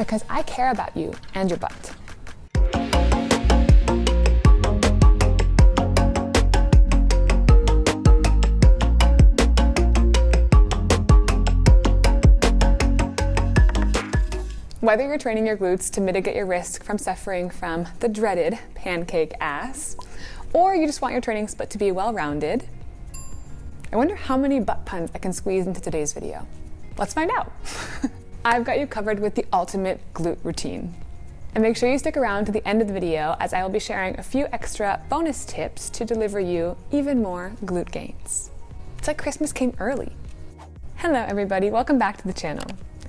because I care about you and your butt. Whether you're training your glutes to mitigate your risk from suffering from the dreaded pancake ass, or you just want your training split to be well-rounded, I wonder how many butt puns I can squeeze into today's video. Let's find out. I've got you covered with the ultimate glute routine. And make sure you stick around to the end of the video, as I will be sharing a few extra bonus tips to deliver you even more glute gains. It's like Christmas came early. Hello everybody, welcome back to the channel.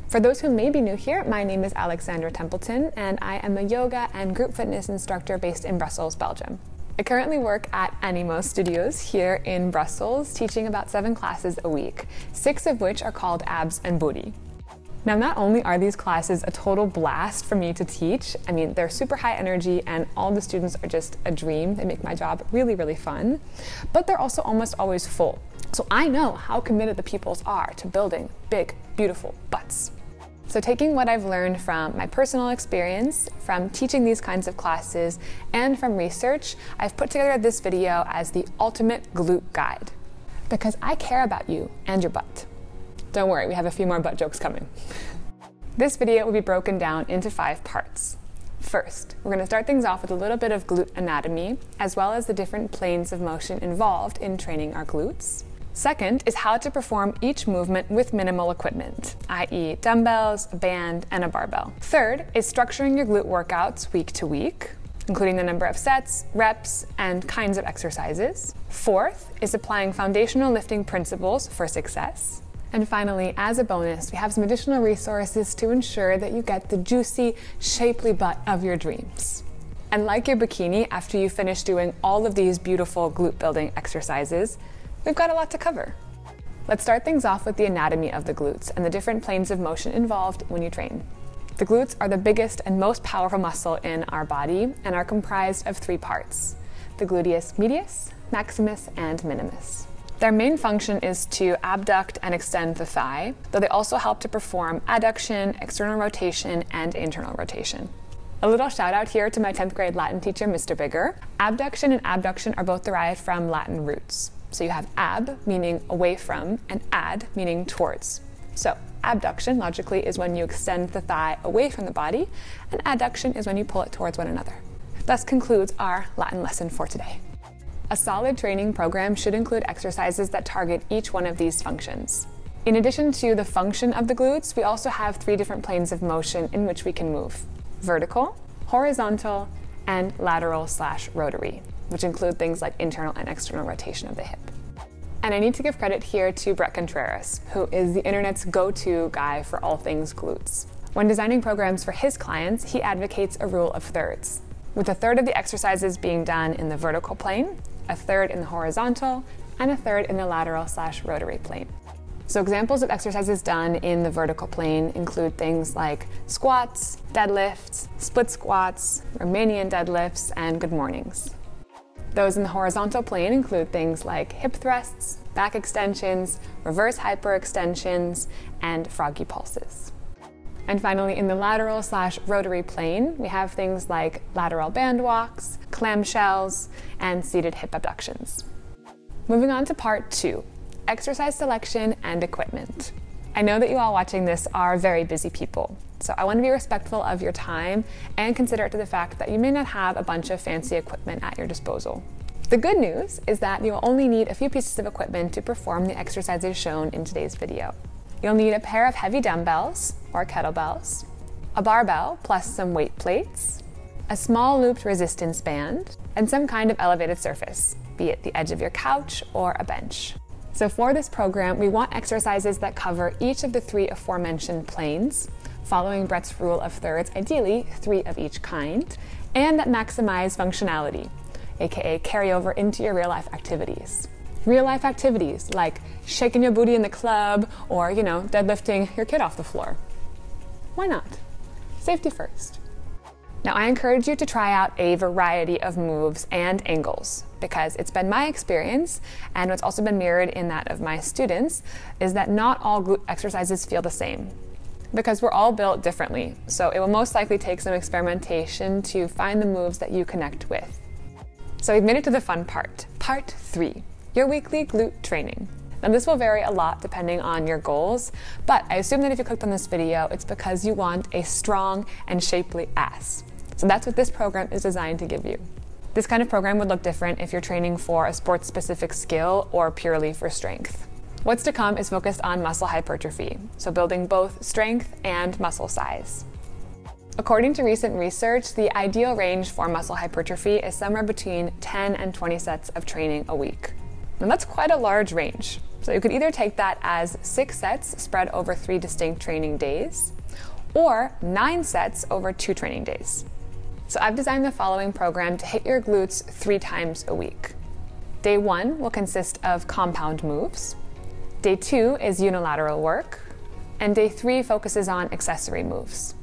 For those who may be new here, my name is Alexandra Templeton, and I am a yoga and group fitness instructor based in Brussels, Belgium. I currently work at Animo Studios here in Brussels, teaching about 7 classes a week, 6 of which are called abs and booty. Now, not only are these classes a total blast for me to teach, I mean, they're super high energy and all the students are just a dream. They make my job really, really fun, but they're also almost always full. So I know how committed the pupils are to building big, beautiful butts. So taking what I've learned from my personal experience, from teaching these kinds of classes, and from research, I've put together this video as the ultimate glute guide. Because I care about you and your butt. Don't worry, we have a few more butt jokes coming. This video will be broken down into 5 parts. First, we're going to start things off with a little bit of glute anatomy, as well as the different planes of motion involved in training our glutes. Second is how to perform each movement with minimal equipment, i.e. dumbbells, a band, and a barbell. Third is structuring your glute workouts week to week, including the number of sets, reps, and kinds of exercises. Fourth is applying foundational lifting principles for success. And finally, as a bonus, we have some additional resources to ensure that you get the juicy, shapely butt of your dreams. And like your bikini, after you finish doing all of these beautiful glute building exercises, we've got a lot to cover. Let's start things off with the anatomy of the glutes and the different planes of motion involved when you train. The glutes are the biggest and most powerful muscle in our body and are comprised of 3 parts: the gluteus medius, maximus, and minimus. Their main function is to abduct and extend the thigh, though they also help to perform adduction, external rotation, and internal rotation. A little shout out here to my 10th grade Latin teacher, Mr. Bigger. Abduction and abduction are both derived from Latin roots. So you have ab, meaning away from, and ad, meaning towards. So abduction, logically, is when you extend the thigh away from the body, and adduction is when you pull it towards one another. Thus concludes our Latin lesson for today. A solid training program should include exercises that target each one of these functions. In addition to the function of the glutes, we also have 3 different planes of motion in which we can move: vertical, horizontal, and lateral/rotary, which include things like internal and external rotation of the hip. And I need to give credit here to Brett Contreras, who is the internet's go-to guy for all things glutes. When designing programs for his clients, he advocates a rule of thirds, with a third of the exercises being done in the vertical plane, a third in the horizontal, and a third in the lateral/rotary plane. So examples of exercises done in the vertical plane include things like squats, deadlifts, split squats, Romanian deadlifts, and good mornings. Those in the horizontal plane include things like hip thrusts, back extensions, reverse hyperextensions, and froggy pulses. And finally, in the lateral/rotary plane, we have things like lateral band walks, clamshells, and seated hip abductions. Moving on to part 2, exercise selection and equipment. I know that you all watching this are very busy people, so I want to be respectful of your time and considerate to the fact that you may not have a bunch of fancy equipment at your disposal. The good news is that you will only need a few pieces of equipment to perform the exercises shown in today's video. You'll need a pair of heavy dumbbells or kettlebells, a barbell plus some weight plates, a small looped resistance band, and some kind of elevated surface, be it the edge of your couch or a bench. So for this program, we want exercises that cover each of the 3 aforementioned planes, following Brett's rule of thirds, ideally 3 of each kind, and that maximize functionality, aka carry over into your real life activities. Real life activities like shaking your booty in the club or, deadlifting your kid off the floor. Why not? Safety first. Now, I encourage you to try out a variety of moves and angles, because it's been my experience, and what's also been mirrored in that of my students, is that not all glute exercises feel the same. because we're all built differently, so it will most likely take some experimentation to find the moves that you connect with. So we've made it to the fun part, part 3, your weekly glute training. Now this will vary a lot depending on your goals, but I assume that if you clicked on this video, it's because you want a strong and shapely ass. So that's what this program is designed to give you. This kind of program would look different if you're training for a sports-specific skill or purely for strength. What's to come is focused on muscle hypertrophy, so building both strength and muscle size. According to recent research, the ideal range for muscle hypertrophy is somewhere between 10 and 20 sets of training a week. And that's quite a large range. So you could either take that as 6 sets spread over 3 distinct training days, or 9 sets over 2 training days. So I've designed the following program to hit your glutes 3 times a week. Day 1 will consist of compound moves. Day 2 is unilateral work. And day 3 focuses on accessory moves.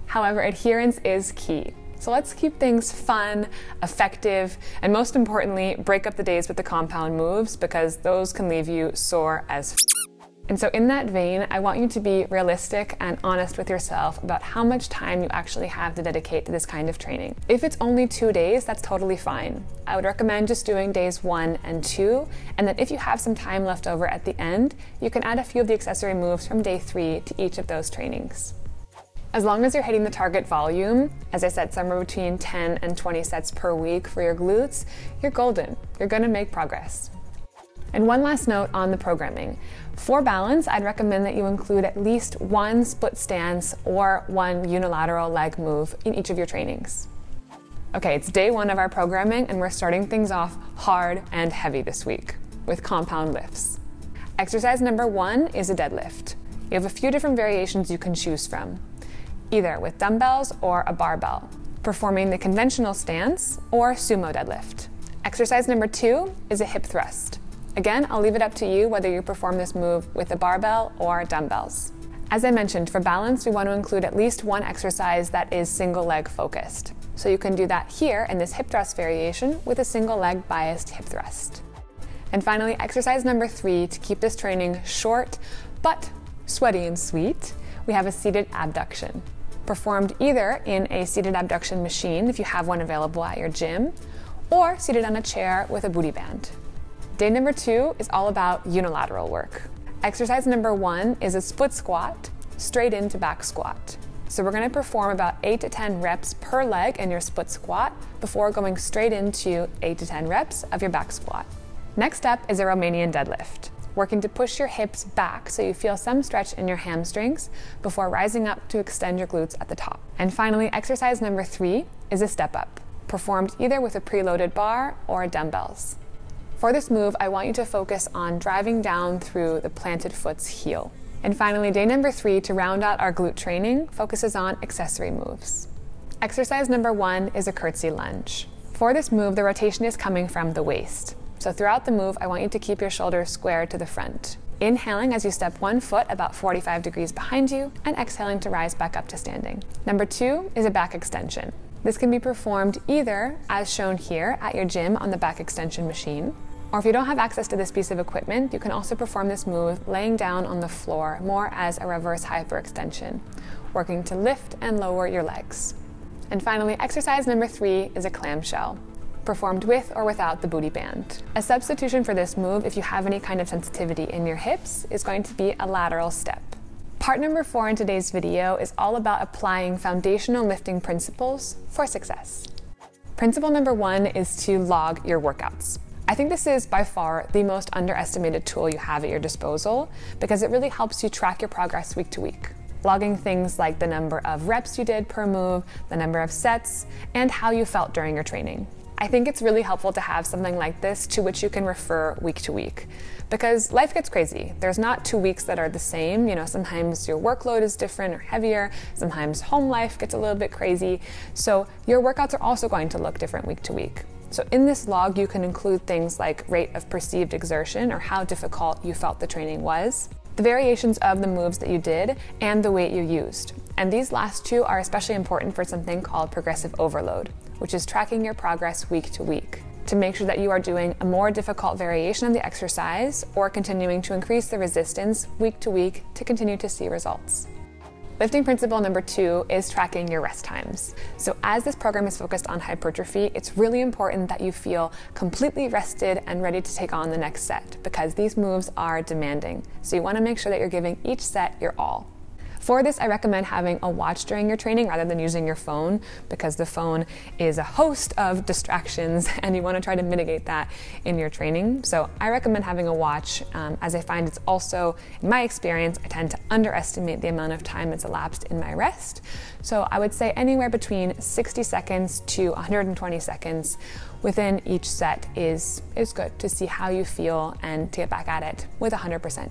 However, adherence is key. So let's keep things fun, effective, and most importantly, break up the days with the compound moves because those can leave you sore as f. And so in that vein, I want you to be realistic and honest with yourself about how much time you actually have to dedicate to this kind of training. If it's only 2 days, that's totally fine. I would recommend just doing days 1 and 2, and then if you have some time left over at the end, you can add a few of the accessory moves from day 3 to each of those trainings. As long as you're hitting the target volume, as I said, somewhere between 10 and 20 sets per week for your glutes, you're golden. You're gonna make progress. And one last note on the programming. For balance, I'd recommend that you include at least 1 split stance or 1 unilateral leg move in each of your trainings. Okay, it's day 1 of our programming, and we're starting things off hard and heavy this week with compound lifts. Exercise number 1 is a deadlift. You have a few different variations you can choose from, either with dumbbells or a barbell, performing the conventional stance or sumo deadlift. Exercise number 2 is a hip thrust. Again, I'll leave it up to you whether you perform this move with a barbell or dumbbells. As I mentioned, for balance, we want to include at least 1 exercise that is single leg focused. So you can do that here in this hip thrust variation with a single leg biased hip thrust. And finally, exercise number 3, to keep this training short but sweaty and sweet, we have a seated abduction, performed either in a seated abduction machine if you have one available at your gym, or seated on a chair with a booty band. Day number 2 is all about unilateral work. Exercise number 1 is a split squat, straight into back squat. So we're going to perform about 8 to 10 reps per leg in your split squat before going straight into 8 to 10 reps of your back squat. Next up is a Romanian deadlift, working to push your hips back so you feel some stretch in your hamstrings before rising up to extend your glutes at the top. And finally, exercise number 3 is a step up, performed either with a preloaded bar or dumbbells. For this move, I want you to focus on driving down through the planted foot's heel. And finally, day number 3, to round out our glute training, focuses on accessory moves. Exercise number 1 is a curtsy lunge. For this move, the rotation is coming from the waist. So throughout the move, I want you to keep your shoulders squared to the front. Inhaling as you step 1 foot about 45 degrees behind you, and exhaling to rise back up to standing. Number 2 is a back extension. This can be performed either, as shown here, at your gym on the back extension machine, or if you don't have access to this piece of equipment, you can also perform this move laying down on the floor, more as a reverse hyperextension, working to lift and lower your legs. And finally, exercise number 3 is a clamshell, performed with or without the booty band. A substitution for this move, if you have any kind of sensitivity in your hips, is going to be a lateral step. Part number 4 in today's video is all about applying foundational lifting principles for success. Principle number 1 is to log your workouts. I think this is by far the most underestimated tool you have at your disposal because it really helps you track your progress week to week. Logging things like the number of reps you did per move, the number of sets, and how you felt during your training. I think it's really helpful to have something like this to which you can refer week to week because life gets crazy. There's not 2 weeks that are the same. Sometimes your workload is different or heavier. Sometimes home life gets a little bit crazy. So your workouts are also going to look different week to week. So in this log, you can include things like rate of perceived exertion or how difficult you felt the training was, the variations of the moves that you did, and the weight you used. And these last 2 are especially important for something called progressive overload, which is tracking your progress week to week to make sure that you are doing a more difficult variation of the exercise or continuing to increase the resistance week to week to continue to see results. Lifting principle number 2 is tracking your rest times. So as this program is focused on hypertrophy, it's really important that you feel completely rested and ready to take on the next set because these moves are demanding. So you want to make sure that you're giving each set your all. For this, I recommend having a watch during your training rather than using your phone because the phone is a host of distractions and you want to try to mitigate that in your training. So I recommend having a watch as I find it's also, in my experience, I tend to underestimate the amount of time that's elapsed in my rest. So I would say anywhere between 60 seconds to 120 seconds within each set is good to see how you feel and to get back at it with 100%.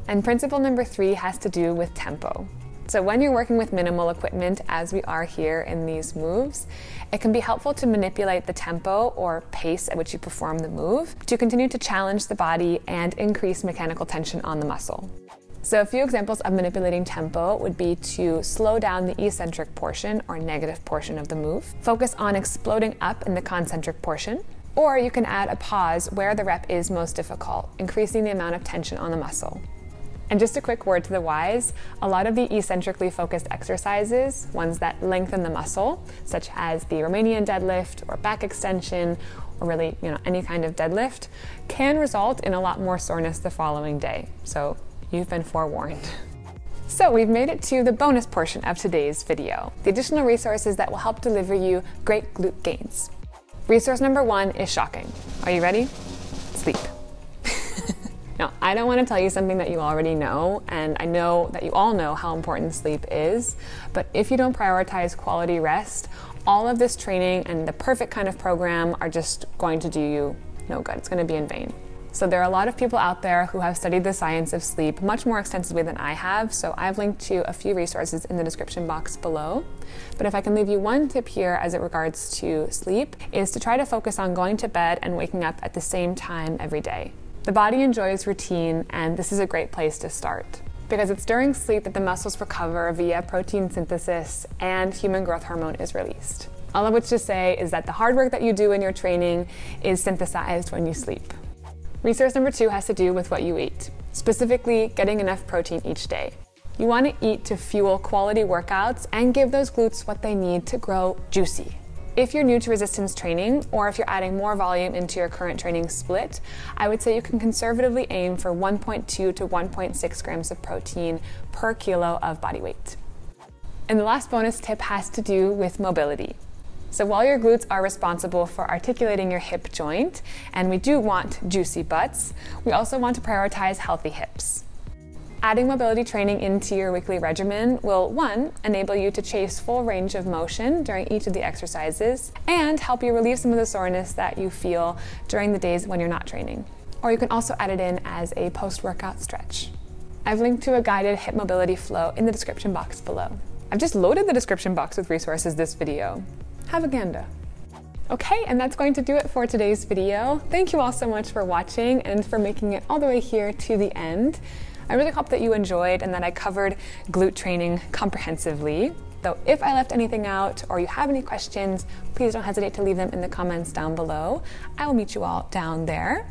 And principle number 3 has to do with tempo. So when you're working with minimal equipment, as we are here in these moves, it can be helpful to manipulate the tempo or pace at which you perform the move to continue to challenge the body and increase mechanical tension on the muscle. So a few examples of manipulating tempo would be to slow down the eccentric portion or negative portion of the move, focus on exploding up in the concentric portion, or you can add a pause where the rep is most difficult, increasing the amount of tension on the muscle. And just a quick word to the wise, a lot of the eccentrically focused exercises, ones that lengthen the muscle, such as the Romanian deadlift or back extension, or really, any kind of deadlift, can result in a lot more soreness the following day. So you've been forewarned. So we've made it to the bonus portion of today's video, the additional resources that will help deliver you great glute gains. Resource number 1 is shocking. Are you ready? Sleep. Now, I don't want to tell you something that you already know, and I know that you all know how important sleep is, but if you don't prioritize quality rest, all of this training and the perfect kind of program are just going to do you no good. It's going to be in vain. So there are a lot of people out there who have studied the science of sleep much more extensively than I have, so I've linked to a few resources in the description box below. But if I can leave you one tip here as it regards to sleep, is to try to focus on going to bed and waking up at the same time every day. The body enjoys routine, and this is a great place to start because it's during sleep that the muscles recover via protein synthesis and human growth hormone is released. All of which to say is that the hard work that you do in your training is synthesized when you sleep. Resource number 2 has to do with what you eat, specifically getting enough protein each day. You want to eat to fuel quality workouts and give those glutes what they need to grow juicy. If you're new to resistance training, or if you're adding more volume into your current training split, I would say you can conservatively aim for 1.2 to 1.6 grams of protein per kilo of body weight. And the last bonus tip has to do with mobility. So while your glutes are responsible for articulating your hip joint, and we do want juicy butts, we also want to prioritize healthy hips. Adding mobility training into your weekly regimen will, 1, enable you to chase full range of motion during each of the exercises and help you relieve some of the soreness that you feel during the days when you're not training. Or you can also add it in as a post-workout stretch. I've linked to a guided hip mobility flow in the description box below. I've just loaded the description box with resources this video. Have a gander. Okay, and that's going to do it for today's video. Thank you all so much for watching and for making it all the way here to the end. I really hope that you enjoyed and that I covered glute training comprehensively. Though if I left anything out or you have any questions, please don't hesitate to leave them in the comments down below. I will meet you all down there.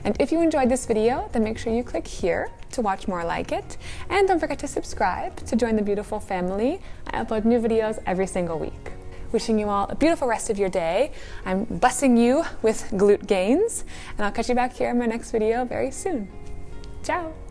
And if you enjoyed this video, then make sure you click here to watch more like it. And don't forget to subscribe to join the beautiful family. I upload new videos every single week. Wishing you all a beautiful rest of your day. I'm blessing you with glute gains, and I'll catch you back here in my next video very soon. Ciao!